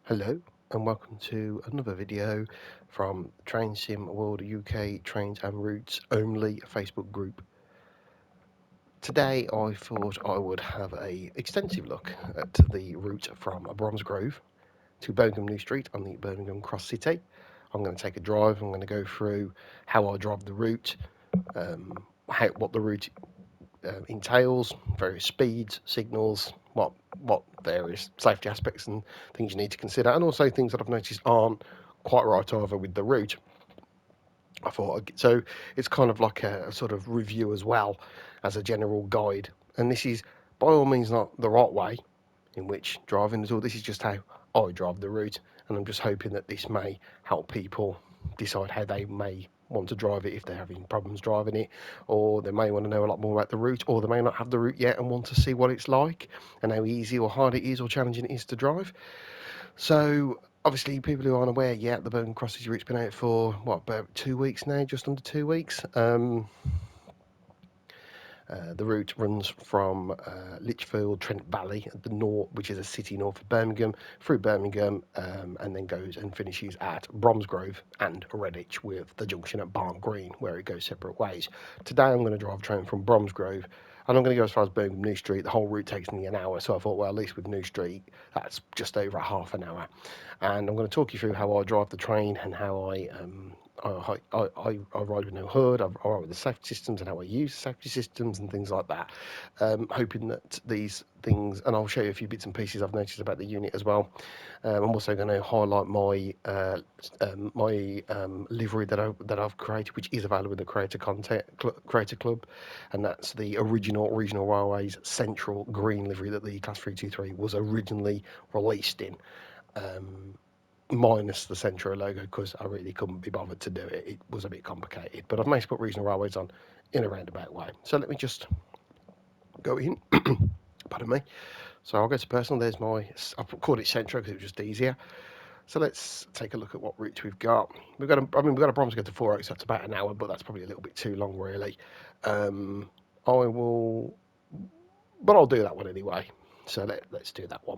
Hello and welcome to another video from Train Sim World UK Trains and Routes Only Facebook group. Today I thought I would have a extensive look at the route from Bromsgrove to Birmingham New Street on the Birmingham Cross City. I'm going to take a drive. I'm going to go through how I drive the route, what the route entails, various speeds, signals, what various safety aspects and things you need to consider, and also things that I've noticed aren't quite right either with the route. So it's kind of like a sort of review as well as a general guide. And this is by all means not the right way in which driving at all. This is just how I drive the route, and I'm just hoping that this may help people decide how they may want to drive it if they're having problems driving it, or they may want to know a lot more about the route, or they may not have the route yet and want to see what it's like and how easy or hard it is or challenging it is to drive. So obviously, people who aren't aware yet, the Birmingham Cross City route's been out for about 2 weeks now, just under 2 weeks. The route runs from Lichfield, Trent Valley, at the north, which is a city north of Birmingham, through Birmingham, and then goes and finishes at Bromsgrove and Redditch, with the junction at Barn Green, where it goes separate ways. Today, I'm going to drive a train from Bromsgrove, and I'm going to go as far as Birmingham New Street. The whole route takes me an hour, so I thought, well, at least with New Street, that's just over half an hour. And I'm going to talk you through how I drive the train and how I ride with no HUD, I ride with the safety systems and how I use safety systems and things like that. Hoping that these things, and I'll show you a few bits and pieces I've noticed about the unit as well. I'm also going to highlight my livery that I've created, which is available in the Creator Club, and that's the original Regional Railways Central Green livery that the Class 323 was originally released in. Minus the Centro logo, because I really couldn't be bothered to do it. It was a bit complicated, but I've managed to put Regional Railways on in a roundabout way. So let me just go in. Pardon me. So I'll go to personal. There's I've called it Centro because it was just easier. So let's take a look at what route we've got. We've got a Bromsgrove to 4 so that's about an hour, but that's probably a little bit too long, really. I'll do that one anyway. So let's do that one.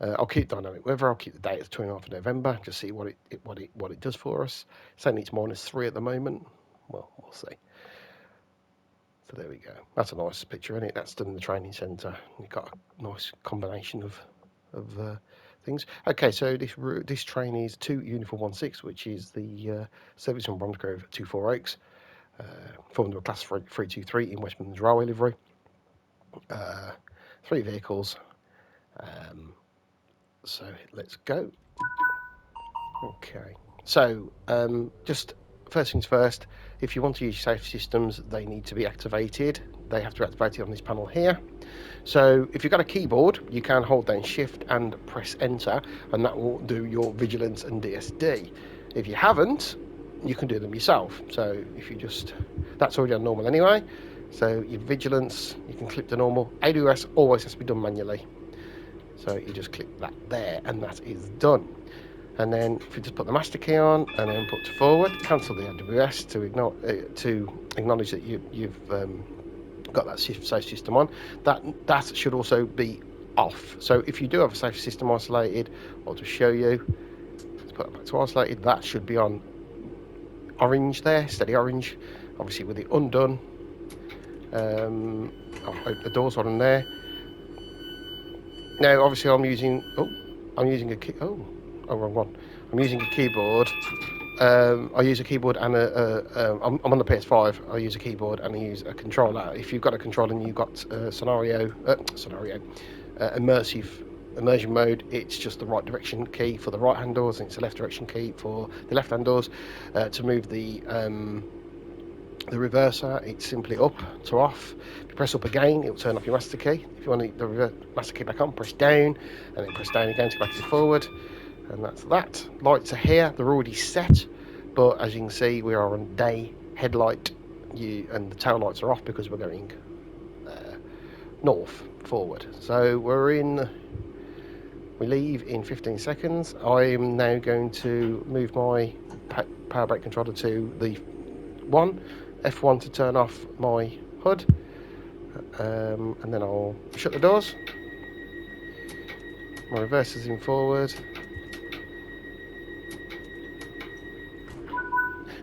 I'll keep dynamic weather. I'll keep the date as 29th of November. Just see what it does for us. Saying it's -3 at the moment. Well, we'll see. So there we go. That's a nice picture, isn't it? That's done in the training centre. You've got a nice combination of things. Okay, so this train is 2 Uniform 16, which is the service from Bromsgrove to 4 Oaks, formed of a Class 323 in West Midlands Railway livery. 3 vehicles. So let's go. Okay, so just first things first, if you want to use safety systems, they need to be activated. They have to be activated on this panel here. So if you've got a keyboard, you can hold down Shift and press Enter, and that will do your vigilance and DSD. If you haven't, you can do them yourself. So if you that's already on normal anyway. So your vigilance, you can click to normal. AWS always has to be done manually. So you just click that there, and that is done. And then if you just put the master key on and then put to forward, cancel the AWS to acknowledge that you've got that safe system on. That should also be off. So if you do have a safe system isolated, I'll just show you. Let's put that back to isolated. That should be on orange there, steady orange. Obviously with it undone, the doors on there. Now obviously I'm using a key. Wrong one. I'm using a keyboard. I use a keyboard and I'm on the PS5. I use a keyboard and I use a controller. If you've got a controller and you've got immersion mode, it's just the right direction key for the right hand doors, and it's the left direction key for the left hand doors. To move the reverser, it's simply up to off. If you press up again, it will turn off your master key. If you want the master key back on, press down, and then press down again to back to forward. And that's that. Lights are here, they're already set, but as you can see, we are on day headlight, and the tail lights are off because we're going north forward. So we leave in 15 seconds. I am now going to move my power brake controller to the F1 to turn off my HUD, and then I'll shut the doors. My reverser's in forward.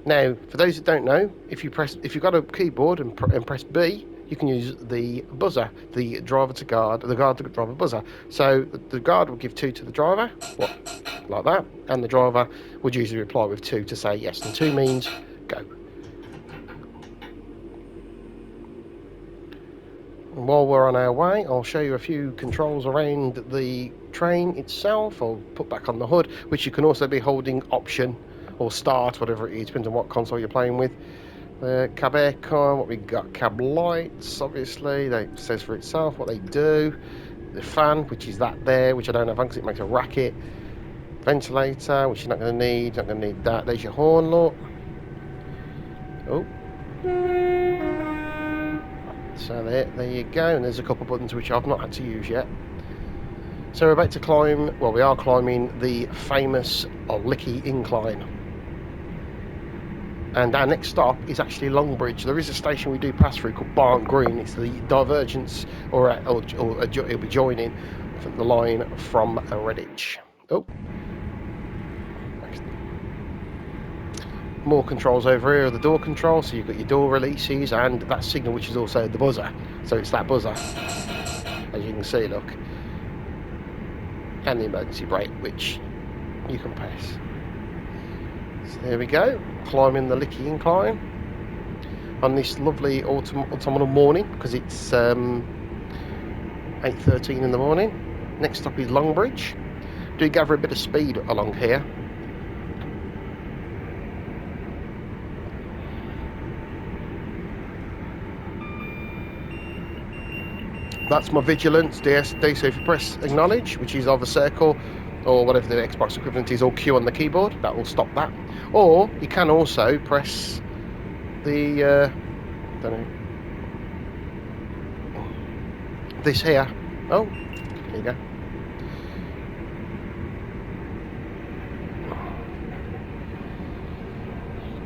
Now, for those that don't know, if you've got a keyboard and press B, you can use the buzzer, the driver to guard, the guard to driver buzzer. So the guard will give 2 to the driver, like that, and the driver would usually reply with 2 to say yes, and 2 means go. And while we're on our way, I'll show you a few controls around the train itself. I'll put back on the hood, which you can also be holding Option or Start, whatever it is, depends on what console you're playing with. The cab aircon, what we got, cab lights, obviously, that says for itself what they do. The fan, which is that there, which I don't have on because it makes a racket. Ventilator, which you're not going to need, that. There's your horn, look. Oh. So there you go, and there's a couple of buttons which I've not had to use yet. So we're about to climb, well, we are climbing the famous Licky Incline. And our next stop is actually Longbridge. There is a station we do pass through called Barnt Green. It's the divergence, or it'll be joining from the line from Redditch. Oh. More controls over here are the door control, so you've got your door releases and that signal, which is also the buzzer. So it's that buzzer, as you can see, look. And the emergency brake, which you can press. So there we go, climbing the Licky Incline on this lovely autumnal morning, because it's 8:13 in the morning. Next stop is Longbridge. Do gather a bit of speed along here. That's my vigilance DSD, so if you press acknowledge, which is either circle or whatever the Xbox equivalent is, or Q on the keyboard, that will stop that. Or you can also press the, don't know, this here. Oh, there you go.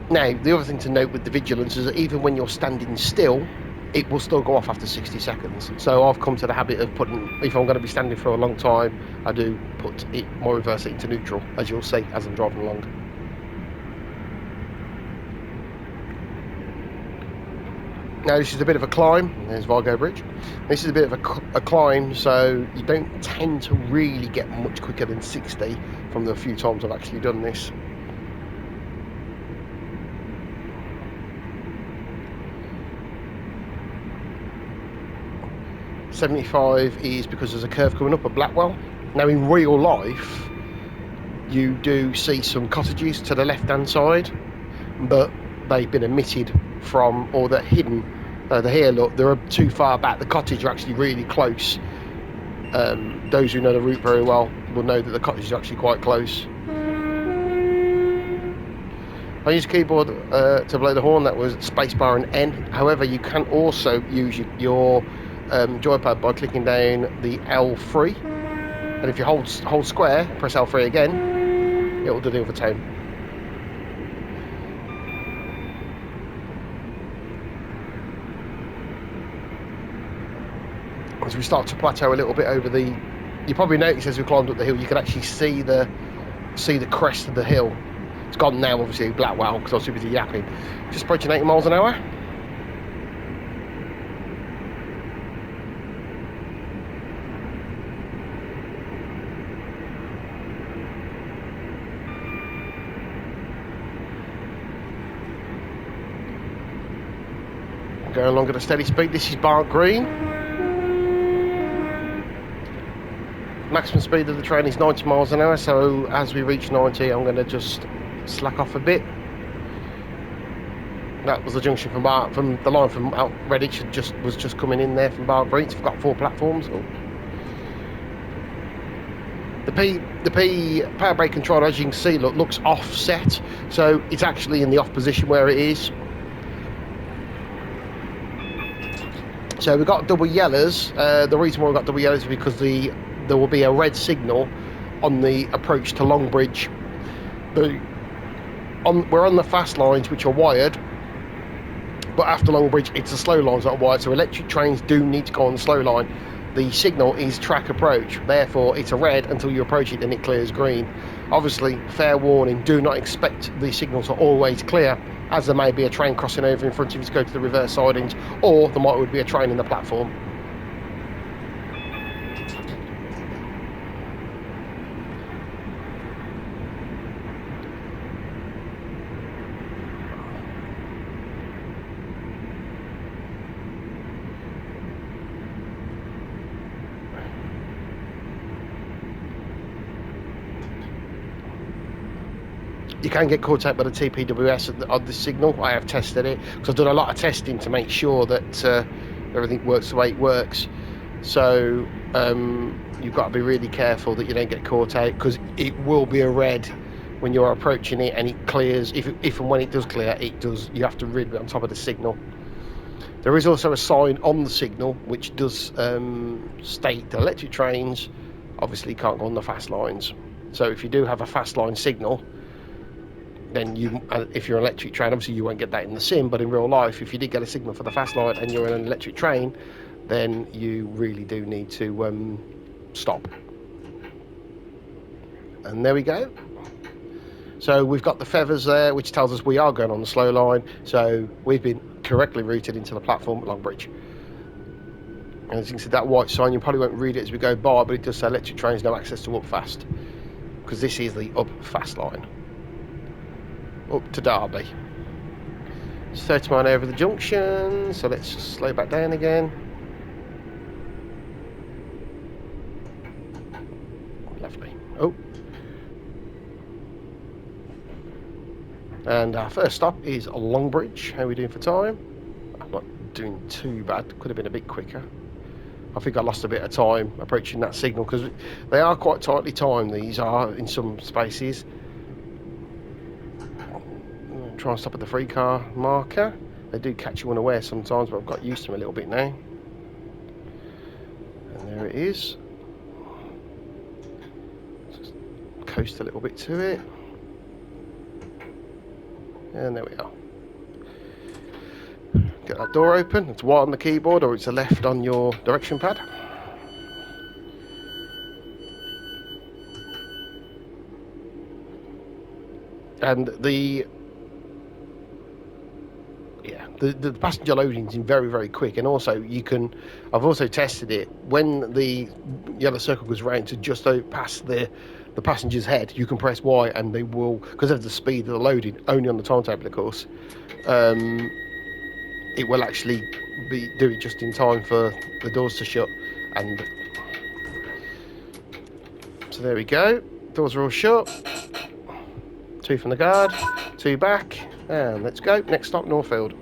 Now, the other thing to note with the vigilance is that even when you're standing still, it will still go off after 60 seconds. So I've come to the habit of putting, if I'm going to be standing for a long time, I do put my reverser into neutral, as you'll see as I'm driving along. Now this is a bit of a climb. There's Vigo Bridge. This is a bit of a climb, so you don't tend to really get much quicker than 60 from the few times I've actually done this. 75 is because there's a curve coming up at Blackwell. Now in real life you do see some cottages to the left hand side, but they've been omitted from, or they're hidden. They're here, look, they're too far back. The cottage are actually really close. Those who know the route very well will know that the cottage is actually quite close. I used keyboard to blow the horn, that was spacebar and N. However, you can also use your joypad by clicking down the L3, and if you hold square, press L3 again, it will do the other tone. As we start to plateau a little bit over the, you probably notice as we climbed up the hill, you can actually see the crest of the hill. It's gone now, obviously, Blackwell, because I was too busy yapping. Just approaching 80 miles an hour. Going along at a steady speed. This is Barnt Green. Maximum speed of the train is 90 miles an hour, so as we reach 90 I'm going to just slack off a bit. That was the junction from the line from out Redditch was just coming in there from Barnt Green. It's got 4 platforms. Oh. The P power brake controller, as you can see, looks offset, so it's actually in the off position where it is. So we've got double yellers. The reason why we've got double yellers is because there will be a red signal on the approach to Longbridge. We're on the fast lines, which are wired, but after Longbridge it's the slow lines that are wired, so electric trains do need to go on the slow line. the signal is track approach, therefore it's a red until you approach it, then it clears green. Obviously, fair warning, do not expect the signal to always clear, as there may be a train crossing over in front of you to go to the reverse sidings, or there might be a train in the platform. You can get caught out by the TPWS on the signal. I have tested it because I've done a lot of testing to make sure that everything works the way it works. So you've got to be really careful that you don't get caught out, because it will be a red when you're approaching it, and it clears. If and when it does clear, it does. You have to read it on top of the signal. There is also a sign on the signal which does state that electric trains obviously can't go on the fast lines. So if you do have a fast line signal, then if you're an electric train, obviously you won't get that in the sim, but in real life, if you did get a signal for the fast line and you're in an electric train, then you really do need to stop. And there we go. So we've got the feathers there, which tells us we are going on the slow line, so we've been correctly routed into the platform at Longbridge. And as you can see, that white sign, you probably won't read it as we go by, but it does say electric trains no access to up fast, because this is the up fast line up to Derby. It's 30 mile over the junction, so let's just slow back down again. Lovely. Oh, and our first stop is Longbridge. How are we doing for time? I'm not doing too bad, could have been a bit quicker. I think I lost a bit of time approaching that signal, because they are quite tightly timed, these are, in some spaces. Try and stop at the free car marker. They do catch you unaware sometimes, but I've got used to them a little bit now. And there it is. Just coast a little bit to it. And there we are. Get that door open. It's Y on the keyboard, or it's a left on your direction pad. And the passenger loading is very, very quick, and also I've also tested it, when the yellow circle goes round to just past the passenger's head, you can press Y and they will, because of the speed of the loading, only on the timetable of course, it will actually do it just in time for the doors to shut. And so there we go, doors are all shut, 2 from the guard, 2 back, and let's go. Next stop, Northfield.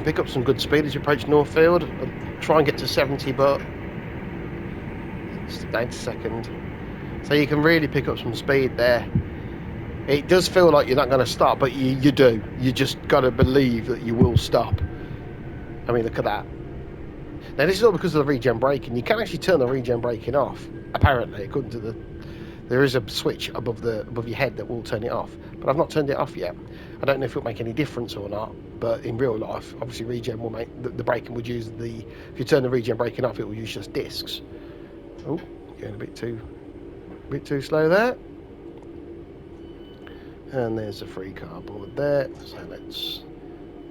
Pick up some good speed as you approach Northfield. I'll try and get to 70, but it's down to second. So you can really pick up some speed there. It does feel like you're not going to stop, but you do. You just got to believe that you will stop. I mean, look at that. Now, this is all because of the regen braking. You can actually turn the regen braking off, apparently, according to there is a switch above your head that will turn it off, but I've not turned it off yet. I don't know if it'll make any difference or not, but in real life, obviously regen will make the braking would use if you turn the regen braking off, it will use just discs. Oh, going a bit too slow there. And there's a free car board there, so let's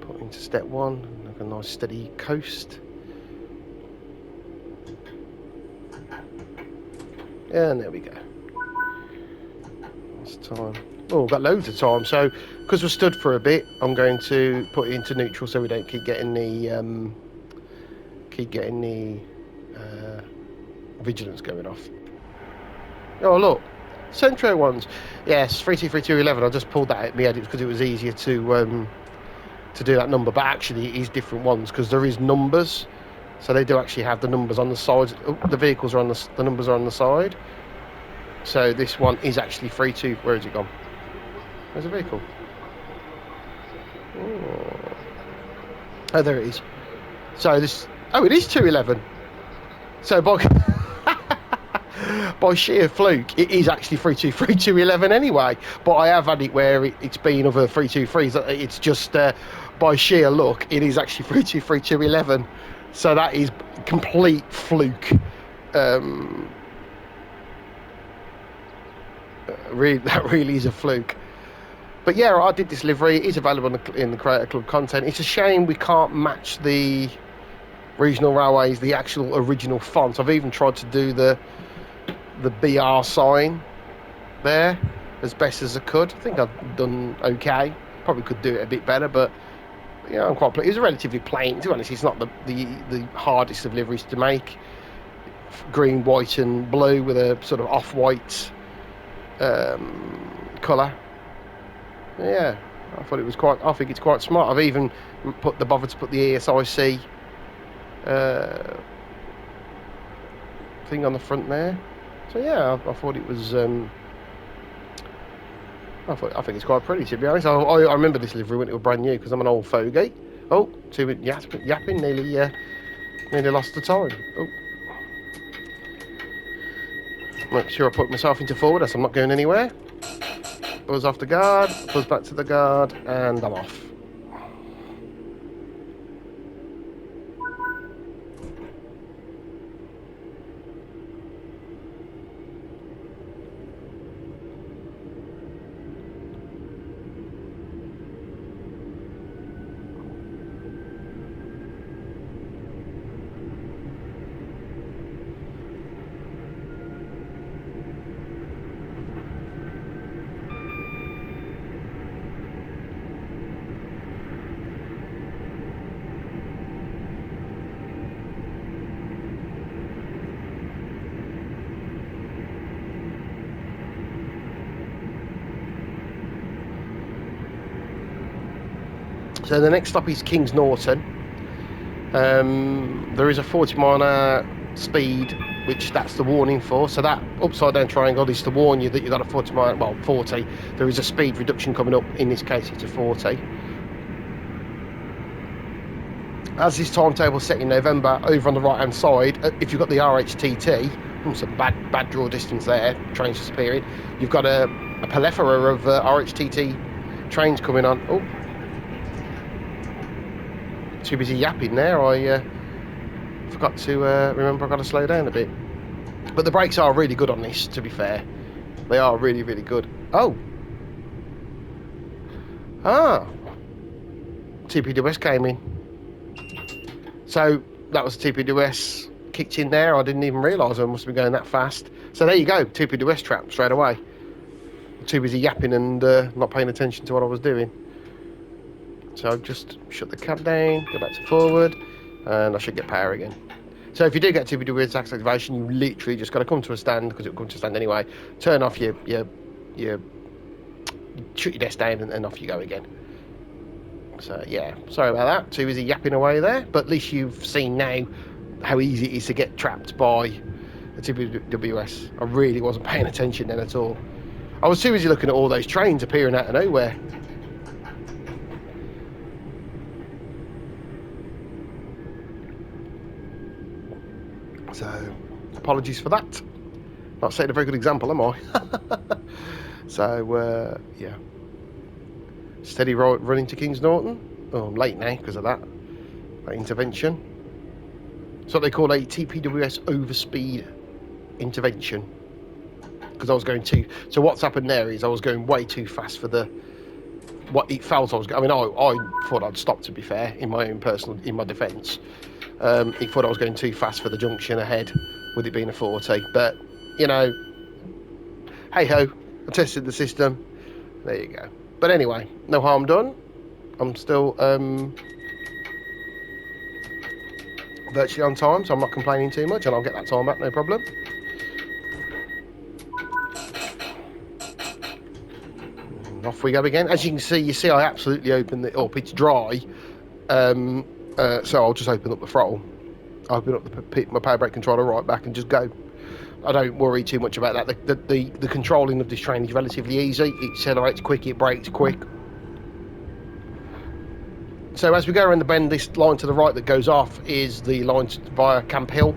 put into step 1, like a nice steady coast. And there we go. What's the time? Oh, we've got loads of time. So, because we're stood for a bit, I'm going to put it into neutral so we don't keep getting the vigilance going off. Oh look, Centro ones. Yes, 323211. I just pulled that out of my head because it was easier to do that number, but actually it is different ones because there is numbers. So they do actually have the numbers on the sides. Oh, the vehicles are on the numbers are on the side. So this one is actually 32. Where has it gone? Where's the vehicle? Oh, there it is. So this. Oh, it is 211. So by sheer fluke, it is actually 323211 anyway. But I have had it where it's been other 323s. It's just by sheer luck, it is actually 323211. So that is complete fluke. That really is a fluke. But yeah, I did this livery. It is available in the Creator Club content. It's a shame we can't match the regional railways, the actual original font. I've even tried to do the BR sign there as best as I could. I think I've done okay. Probably could do it a bit better, but yeah, I'm quite pleased. It was relatively plain, to be honest. It's not the hardest of liveries to make. Green, white and blue with a sort of off-white colour. Yeah, I thought it was quite. I think it's quite smart. I've even bothered to put the ESIC thing on the front there. So yeah, I thought it was. I think it's quite pretty, to be honest. I remember this livery when it was brand new because I'm an old fogey. Oh, too yapping, nearly lost the time. Oh, make sure I put myself into forward as I'm not going anywhere. Buzz off the guard, buzz back to the guard, and I'm off. So the next stop is Kings Norton. There is a 40-mile-an-hour speed, which that's the warning for. So that upside down triangle is to warn you that you've got a 40. There is a speed reduction coming up. In this case, it's a 40. As this timetable set in November, over on the right-hand side, if you've got the RHTT, some bad draw distance there, trains disappearing. You've got a plethora of RHTT trains coming on. Oh. Too busy yapping there. I forgot to remember I've got to slow down a bit. But the brakes are really good on this, to be fair. They are really, really good. Oh. TPWS came in. So that was TPWS kicked in there. I didn't even realise I must have been going that fast. So there you go, TPWS trap straight away. Too busy yapping and not paying attention to what I was doing. So I've just shut the cab down, go back to forward, and I should get power again. So if you do get TPWS activation, you literally just got to come to a stand, because it'll come to a stand anyway, turn off your shut your desk down, and off you go again. So yeah, sorry about that, too busy yapping away there, but at least you've seen now how easy it is to get trapped by a TPWS. I really wasn't paying attention then at all. I was too busy looking at all those trains appearing out of nowhere. So, apologies for that. Not setting a very good example, am I? So, yeah. Steady running to Kings Norton. Oh, I'm late now because of that intervention. It's what they call a TPWS overspeed intervention. Because I was going too... So what's happened there is I was going way too fast for what it felt I was... I mean, I thought I'd stop, to be fair, in my defence. He thought I was going too fast for the junction ahead, with it being a 40. But, you know, hey-ho, I tested the system. There you go. But anyway, no harm done. I'm still virtually on time, so I'm not complaining too much, and I'll get that time back, no problem. And off we go again. As you can see I absolutely opened it up. It's dry, so I'll just open up the throttle. Open up my power brake controller right back and just go. I don't worry too much about that. The controlling of this train is relatively easy. It accelerates quick, it brakes quick. So as we go around the bend, this line to the right that goes off is the line via Camp Hill,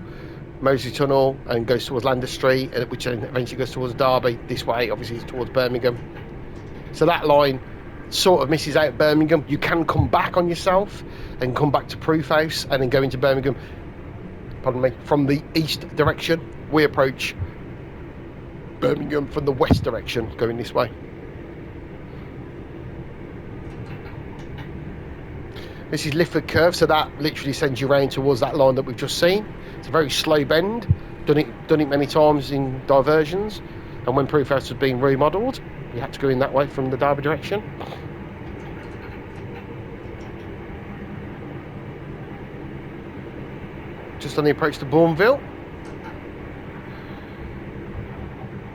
Moseley Tunnel, and goes towards Landers Street, which then eventually goes towards Derby. This way, obviously, is towards Birmingham. So that line sort of misses out Birmingham. You can come back on yourself and come back to Proof House and then go into Birmingham, pardon me, from the east direction. We approach Birmingham from the west direction, going this way. This is Lifford Curve, so that literally sends you around towards that line that we've just seen. It's a very slow bend. Done it many times in diversions, and when Proof House was being remodelled, you had to go in that way from the Derby direction. Just on the approach to Bourneville.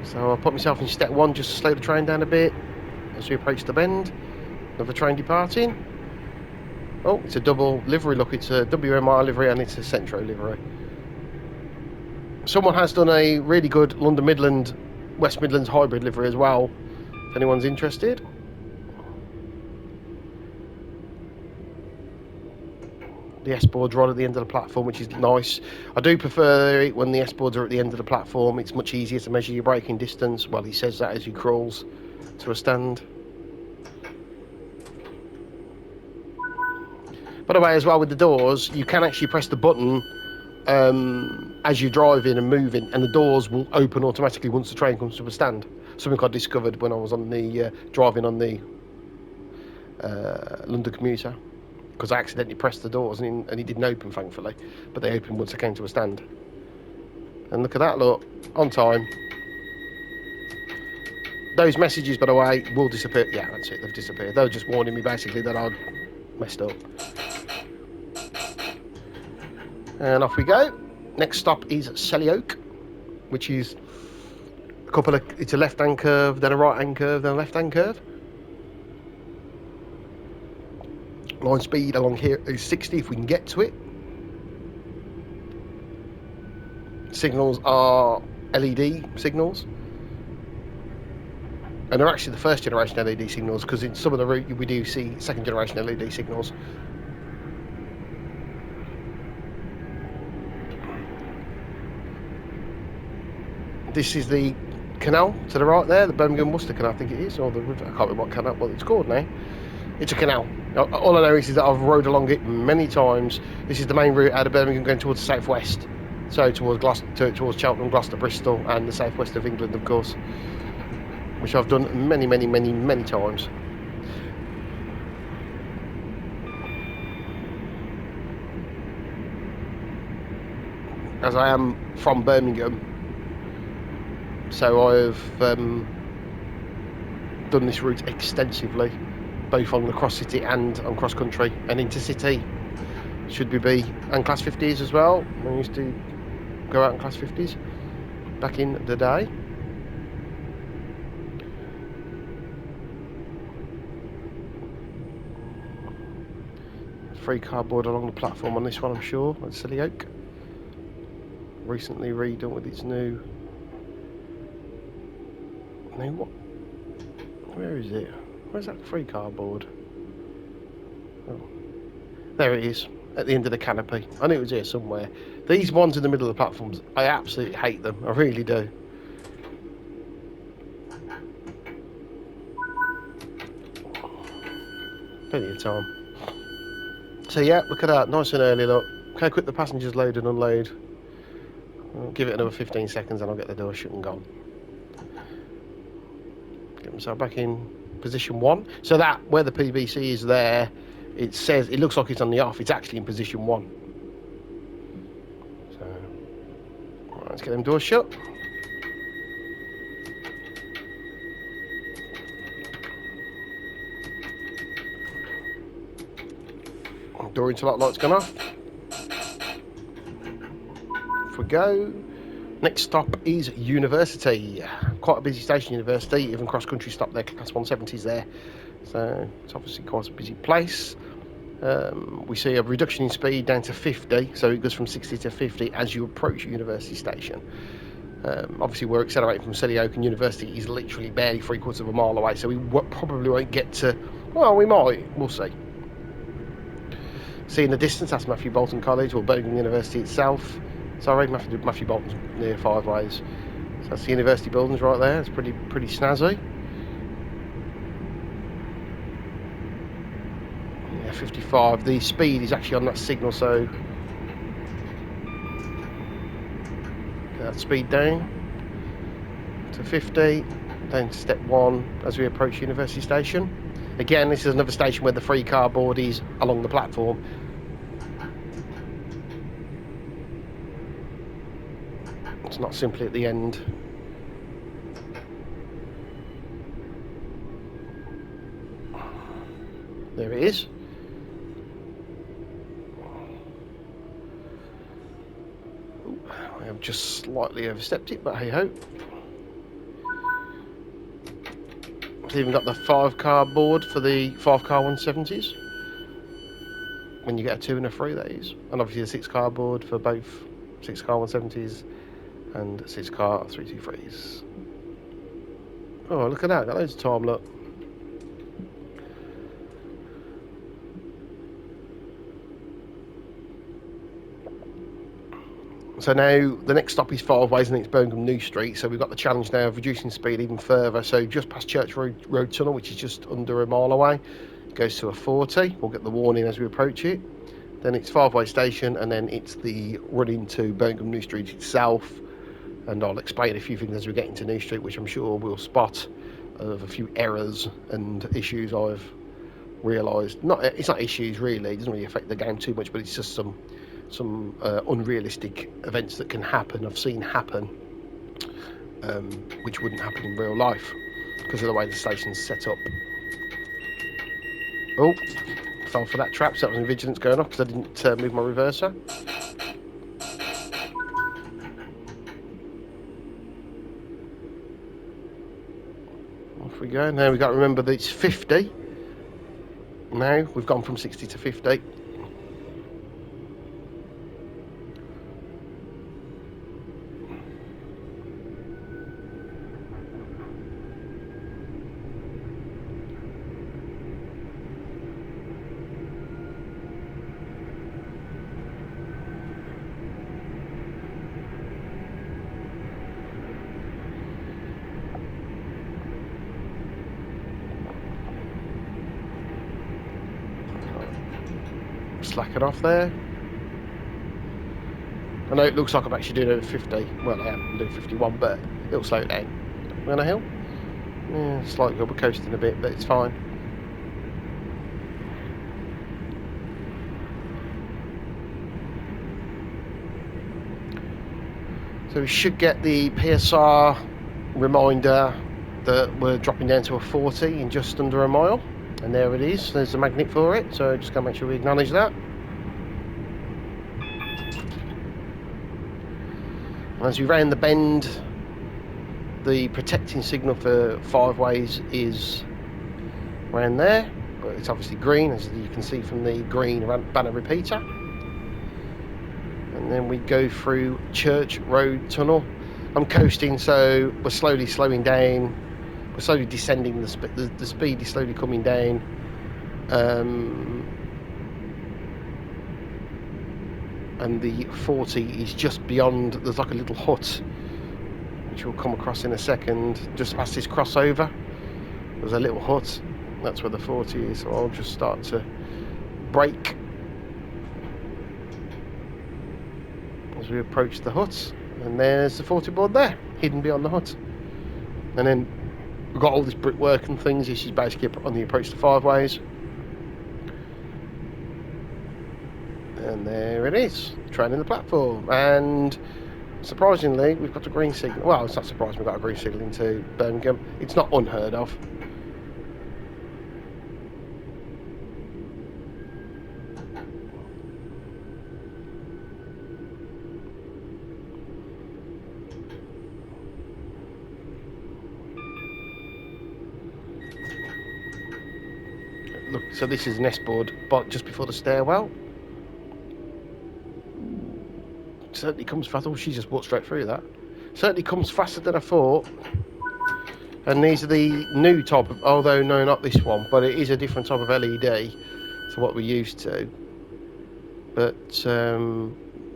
So I'll put myself in step 1 just to slow the train down a bit as we approach the bend. Another train departing. Oh, it's a double livery, look, it's a WMR livery and it's a Centro livery. Someone has done a really good London Midland, West Midlands hybrid livery as well, if anyone's interested. The S-board's right at the end of the platform, which is nice. I do prefer it when the S-boards are at the end of the platform. It's much easier to measure your braking distance. Well, he says that as he crawls to a stand. By the way, as well, with the doors, you can actually press the button as you're driving and moving, and the doors will open automatically once the train comes to a stand. Something I discovered when I was on the driving on the London commuter, because I accidentally pressed the doors and it didn't open, thankfully, but they opened once I came to a stand. And look at that, look, on time. Those messages, by the way, will disappear. Yeah, that's it, they've disappeared. They were just warning me basically that I'd messed up. And off we go. Next stop is Selly Oak, which is it's a left-hand curve, then a right-hand curve, then a left-hand curve. Line speed along here is 60 if we can get to it. Signals are LED signals. And they're actually the first generation LED signals, because in some of the route we do see second generation LED signals. This is the canal to the right there, the Birmingham Worcester Canal, I think it is, or the river, I can't remember what canal, what it's called now. It's a canal. All I know is that I've rode along it many times. This is the main route out of Birmingham going towards the southwest, so towards towards Cheltenham, Gloucester, Bristol, and the southwest of England, of course, which I've done many times. As I am from Birmingham, so I've done this route extensively, both on the cross city and on cross country and intercity. Should we be, and class 50s as well. I used to go out in class 50s back in the day. Free cardboard along the platform on this one, I'm sure, at Selly Oak. Recently redone with its new. Now what? Where is it? Where's that free cardboard? Oh, there it is, at the end of the canopy. I knew it was here somewhere. These ones in the middle of the platforms, I absolutely hate them. I really do. Plenty of time. So yeah, look at that, nice and early, look. Look how quick the passengers load and unload. I'll give it another 15 seconds and I'll get the door shut and gone. Get myself back in position 1. So that, where the PVC is there, it says, it looks like it's on the off, it's actually in position 1. So, right, let's get them doors shut. Door interlock light's gone off. Off we go. Next stop is University. Quite a busy station, University. Even cross-country stop there, class 170s there. So it's obviously quite a busy place. We see a reduction in speed down to 50, so it goes from 60 to 50 as you approach University Station. Obviously, we're accelerating from Selly Oak, and University is literally barely 3/4 of a mile away, so we probably won't get to... Well, we might. We'll see. See in the distance, that's Matthew Bolton College, or Birmingham University itself. Sorry, Matthew Bolton's near Five Ways. So that's the university buildings right there. It's pretty snazzy. Yeah, 55. The speed is actually on that signal, so that speed down to 50, down to step 1 as we approach University Station. Again, this is another station where the free car board is along the platform. It's not simply at the end. There it is. Ooh, I have just slightly overstepped it, but hey ho. It's even got the 5-car board for the 5-car 170s. When you get a 2 and a 3, that is. And obviously the 6-car board for both 6-car 170s and 6-car 323s. Oh, look at that. Got loads of time, look. So now the next stop is 5 Ways and it's Birmingham New Street. So we've got the challenge now of reducing speed even further. So just past Church Road Tunnel, which is just under a mile away, it goes to a 40. We'll get the warning as we approach it. Then it's 5 Way Station, and then it's the run into Birmingham New Street itself. And I'll explain a few things as we get into New Street, which I'm sure we'll spot of a few errors and issues I've realised. It's not issues really, it doesn't really affect the game too much, but it's just some unrealistic events that can happen, I've seen happen, which wouldn't happen in real life because of the way the station's set up. Oh, fell for that trap, so that was an vigilance going off because I didn't move my reverser. Off we go. Now we've got to remember that it's 50. Now we've gone from 60 to 50. Slack it off there. I know it looks like I'm actually doing over 50. Well, I am. I'm doing 51, but it'll slow down. We're on a hill. Yeah, slightly up, we're coasting a bit, but it's fine. So we should get the PSR reminder that we're dropping down to a 40 in just under a mile. And there it is. There's a magnet for it, so just gotta make sure we acknowledge that. As we round the bend, the protecting signal for 5 Ways is around there, but it's obviously green, as you can see from the green banner repeater. And then we go through Church Road Tunnel. I'm coasting, so we're slowly slowing down. We're slowly descending. The speed is slowly coming down. And the 40 is just beyond. There's like a little hut, which we'll come across in a second. Just past this crossover, there's a little hut. That's where the 40 is. So I'll just start to brake as we approach the hut. And there's the 40 board there, hidden beyond the hut. And then we've got all this brickwork and things. This is basically on the approach to 5 Ways. And there it is, train in the platform. And surprisingly, we've got a green signal. Well, it's not surprising we've got a green signal into Birmingham. It's not unheard of. Look, so this is an S-board, but just before the stairwell. Certainly comes fast. Oh, she just walked straight through that. Certainly comes faster than I thought. And these are the new type of, although no, not this one, but it is a different type of LED to what we're used to. But the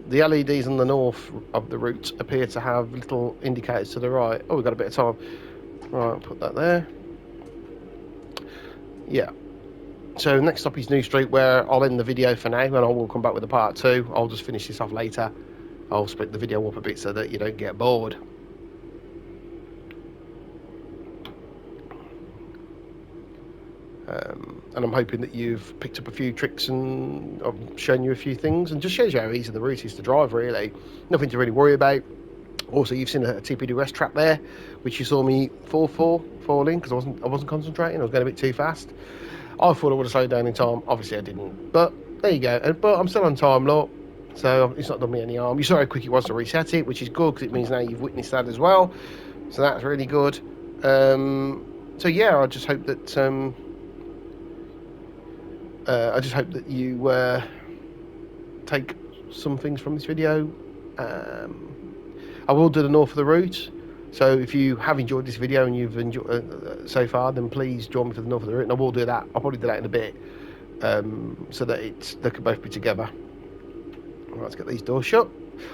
LEDs on the north of the route appear to have little indicators to the right. Oh, we've got a bit of time. Right, I'll put that there. Yeah. So next up is New Street, where I'll end the video for now, and I will come back with a part 2. I'll just finish this off later. I'll split the video up a bit so that you don't get bored. And I'm hoping that you've picked up a few tricks and I've shown you a few things, and just shows you how easy the route is to drive, really. Nothing to really worry about. Also, you've seen a TPWS trap there, which you saw me fall in because I wasn't concentrating. I was going a bit too fast. I thought I would have slowed down in time. Obviously, I didn't. But there you go. But I'm still on time, look. So it's not done me any harm. You saw how quick it was to reset it, which is good because it means now you've witnessed that as well. So that's really good. So yeah, I just hope that you take some things from this video. I will do the north of the route. So if you have enjoyed this video and you've enjoyed so far, then please join me for the north of the route, and I will do that. I'll probably do that in a bit, so that they can both be together. Right, let's get these doors shut.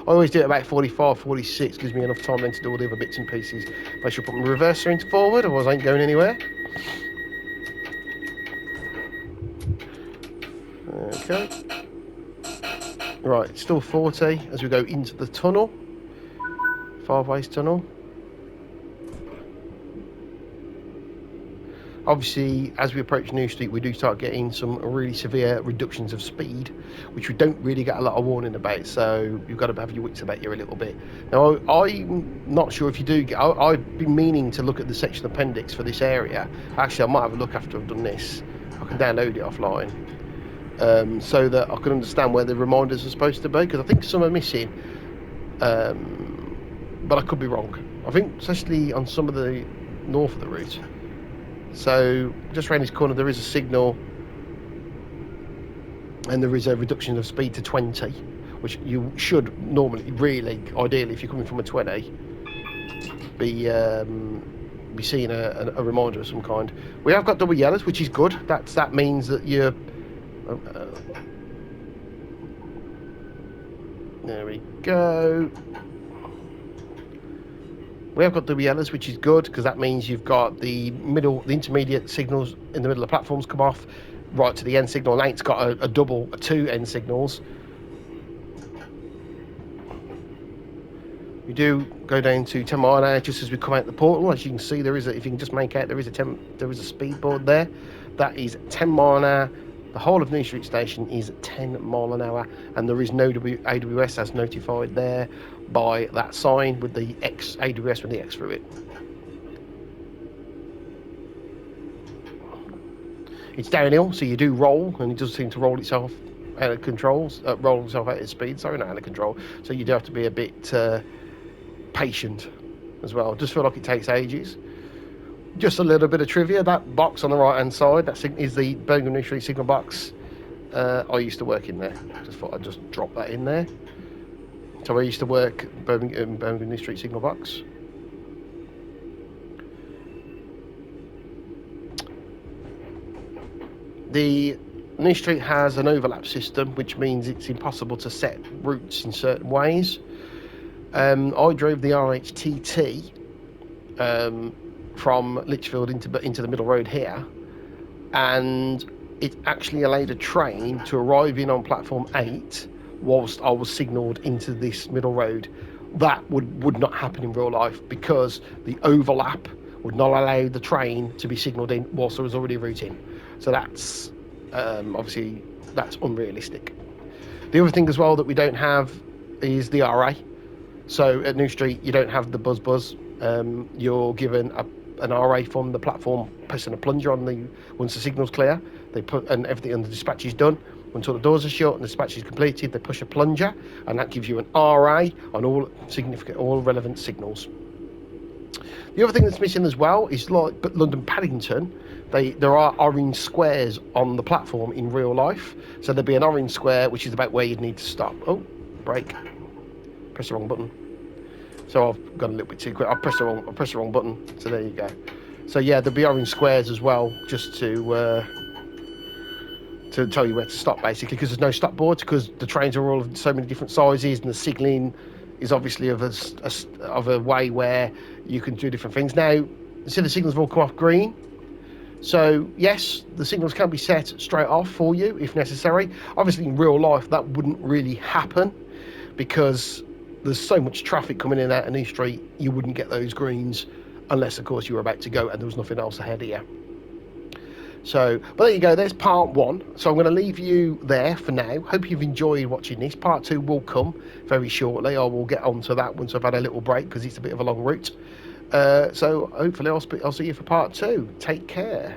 I always do it about 45, 46, gives me enough time then to do all the other bits and pieces. I should put my reverser into forward, otherwise I ain't going anywhere. Okay. Right, it's still 40 as we go into the tunnel. 5-ways tunnel. Obviously, as we approach New Street, we do start getting some really severe reductions of speed, which we don't really get a lot of warning about, so you've got to have your wits about you a little bit. Now, I'm not sure if you do get... I've been meaning to look at the section appendix for this area. Actually, I might have a look after I've done this. I can download it offline, so that I can understand where the reminders are supposed to be, because I think some are missing, but I could be wrong. I think, especially on some of the north of the route. So just around this corner there is a signal, and there is a reduction of speed to 20, which you should normally, really, ideally, if you're coming from a 20, be seeing a reminder of some kind. We have got double yellows, which is good. That means that you're... there we go. We have got double yellows, which is good, because that means you've got the intermediate signals in the middle of the platforms come off, right to the end signal. Now it's got two end signals. We do go down to 10 mile an hour just as we come out the portal. As you can see, there is if you can just make out, there is a speed board there. That is 10 mile an hour. The whole of New Street Station is 10 mile an hour, and there is no AWS as notified there by that sign with the X AWS with the X through it. It's downhill, so you do roll, and it does seem to roll itself out of controls, roll itself out of speed. Sorry, not out of control. So you do have to be a bit patient as well. I just feel like it takes ages. Just a little bit of trivia, that box on the right hand side, that is the Birmingham New Street signal box. I used to work in there. Just thought I'd just drop that in there. So I used to work Birmingham New Street signal box. The New Street has an overlap system, which means it's impossible to set routes in certain ways. I drove the RHTT from Lichfield into the middle road here, and it actually allowed a train to arrive in on platform 8 whilst I was signalled into this middle road. That would not happen in real life, because the overlap would not allow the train to be signalled in whilst I was already routing. So that's obviously that's unrealistic. The other thing as well that we don't have is the RA. So at New Street you don't have the buzz. You're given an RA from the platform, pressing a plunger on once the signal's clear. They put, and everything on the dispatch is done. Until the doors are shut and the dispatch is completed, they push a plunger, and that gives you an RA on all relevant signals. The other thing that's missing as well is, like London Paddington, there are orange squares on the platform in real life. So there'd be an orange square which is about where you'd need to stop. Oh, brake. Press the wrong button. So I've gone a little bit too quick. I pressed the wrong button. So there you go. So yeah, there'll be orange squares as well, just to tell you where to stop, basically, because there's no stop boards, because the trains are all of so many different sizes, and the signalling is obviously of a way where you can do different things. Now, see, the signals have all come off green. So yes, the signals can be set straight off for you if necessary. Obviously, in real life, that wouldn't really happen because there's so much traffic coming in and out of New Street, you wouldn't get those greens unless, of course, you were about to go and there was nothing else ahead of you. So, but there you go, there's part one. So I'm going to leave you there for now. Hope you've enjoyed watching this. Part two will come very shortly. I will get onto that once I've had a little break because it's a bit of a long route. So hopefully I'll see you for part two. Take care.